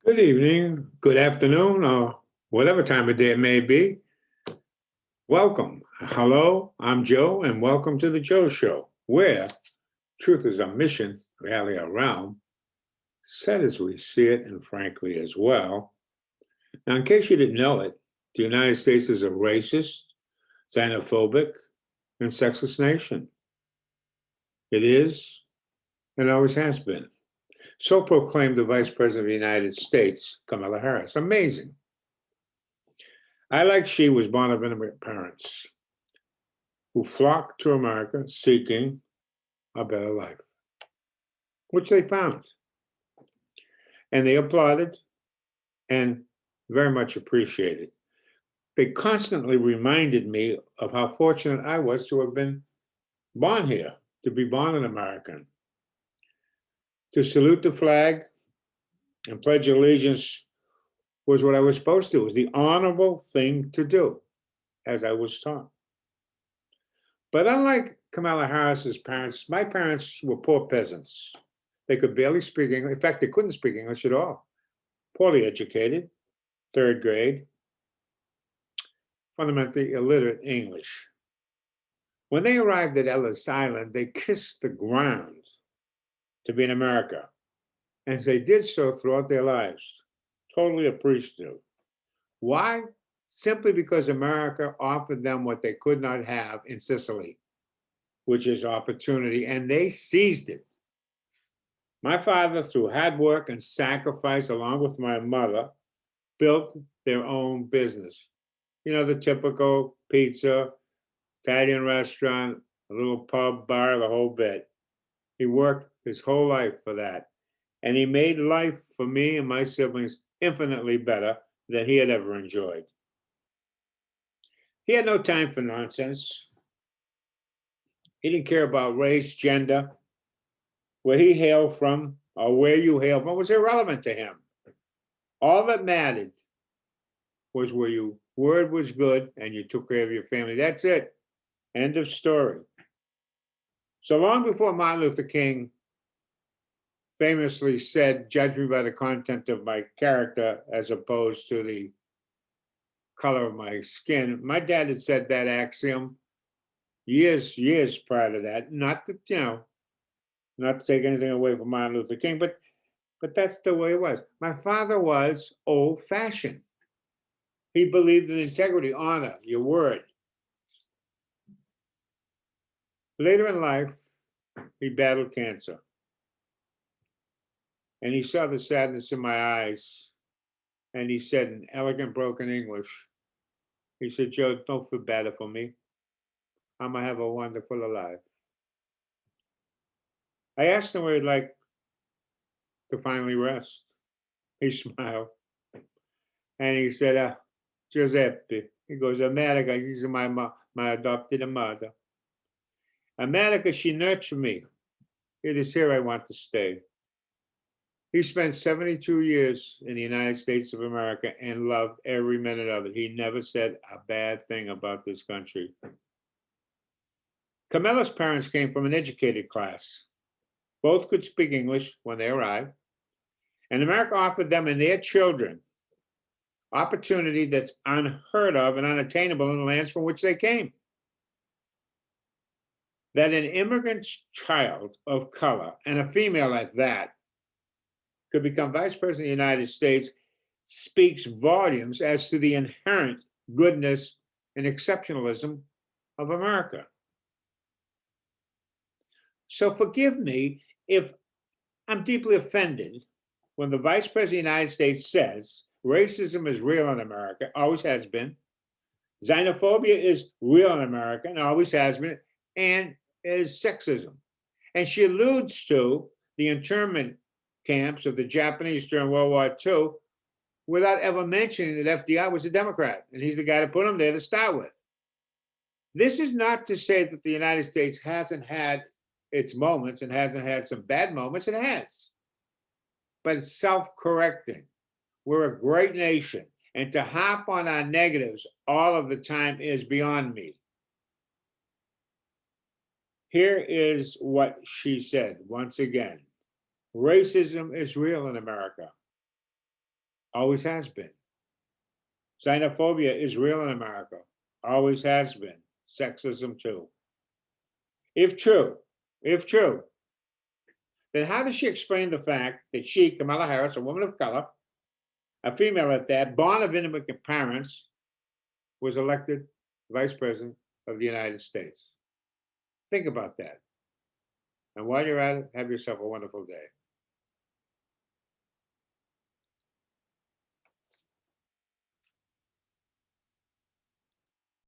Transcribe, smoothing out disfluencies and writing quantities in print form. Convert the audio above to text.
Good evening, good afternoon, or whatever time of day it may be. Welcome. Hello, I'm Joe, and welcome to the Joe Show, where truth is our mission, reality our realm, said as we see it, and frankly as well. Now, in case you didn't know it, the United States is a racist, xenophobic, and sexist nation. It is and always has been. So proclaimed the Vice President of the United States, Kamala Harris. Amazing. I, like she, was born of immigrant parents who flocked to America seeking a better life, which they found. And they applauded and very much appreciated. They constantly reminded me of how fortunate I was to have been born here, to be born an American. To salute the flag and pledge allegiance was what I was supposed to. It was the honorable thing to do, as I was taught. But unlike Kamala Harris's parents, my parents were poor peasants. They could barely speak English. In fact, they couldn't speak English at all. Poorly educated, third grade, fundamentally illiterate English. When they arrived at Ellis Island, they kissed the ground to be in America. And they did so throughout their lives, totally appreciative. Why? Simply because America offered them what they could not have in Sicily, which is opportunity, and they seized it. My father, through hard work and sacrifice, along with my mother, built their own business. You know, the typical pizza, Italian restaurant, a little pub, bar, the whole bit. He worked his whole life for that. And he made life for me and my siblings infinitely better than he had ever enjoyed. He had no time for nonsense. He didn't care about race, gender, where he hailed from, or where you hail from was irrelevant to him. All that mattered was where your word was good and you took care of your family. That's it. End of story. So long before Martin Luther King famously said, "Judge me by the content of my character as opposed to the color of my skin," my dad had said that axiom years prior to that. Not that, not to take anything away from Martin Luther King, but that's the way it was. My father was old-fashioned. He believed in integrity, honor, your word. Later in life, he battled cancer. And he saw the sadness in my eyes. And he said in elegant, broken English, he said, "Joe, don't feel bad for me. I'm going to have a wonderful life." I asked him where he'd like to finally rest. He smiled. And he said, "Giuseppe," he goes, "America, he's my adopted mother. America, she nurtured me. It is here I want to stay." He spent 72 years in the United States of America and loved every minute of it. He never said a bad thing about this country. Kamala's parents came from an educated class. Both could speak English when they arrived. And America offered them and their children opportunity that's unheard of and unattainable in the lands from which they came. That an immigrant child of color, and a female at that, could become Vice President of the United States speaks volumes as to the inherent goodness and exceptionalism of America. So forgive me if I'm deeply offended when the Vice President of the United States says racism is real in America, always has been. Xenophobia is real in America and always has been, and is sexism. And she alludes to the internment camps of the Japanese during World War II without ever mentioning that FDR was a Democrat, and he's the guy to put him there to start with. This is not to say that the United States hasn't had its moments and hasn't had some bad moments. It has. But it's self-correcting. We're a great nation, and to hop on our negatives all of the time is beyond me. Here is what she said once again. Racism is real in America. always has been. Xenophobia is real in America, always has been. Sexism too. If true, if true, then how does she explain the fact that she, Kamala Harris, a woman of color, a female at that, born of immigrant parents, was elected vice president of the United States? Think about that. And while you're at it, have yourself a wonderful day.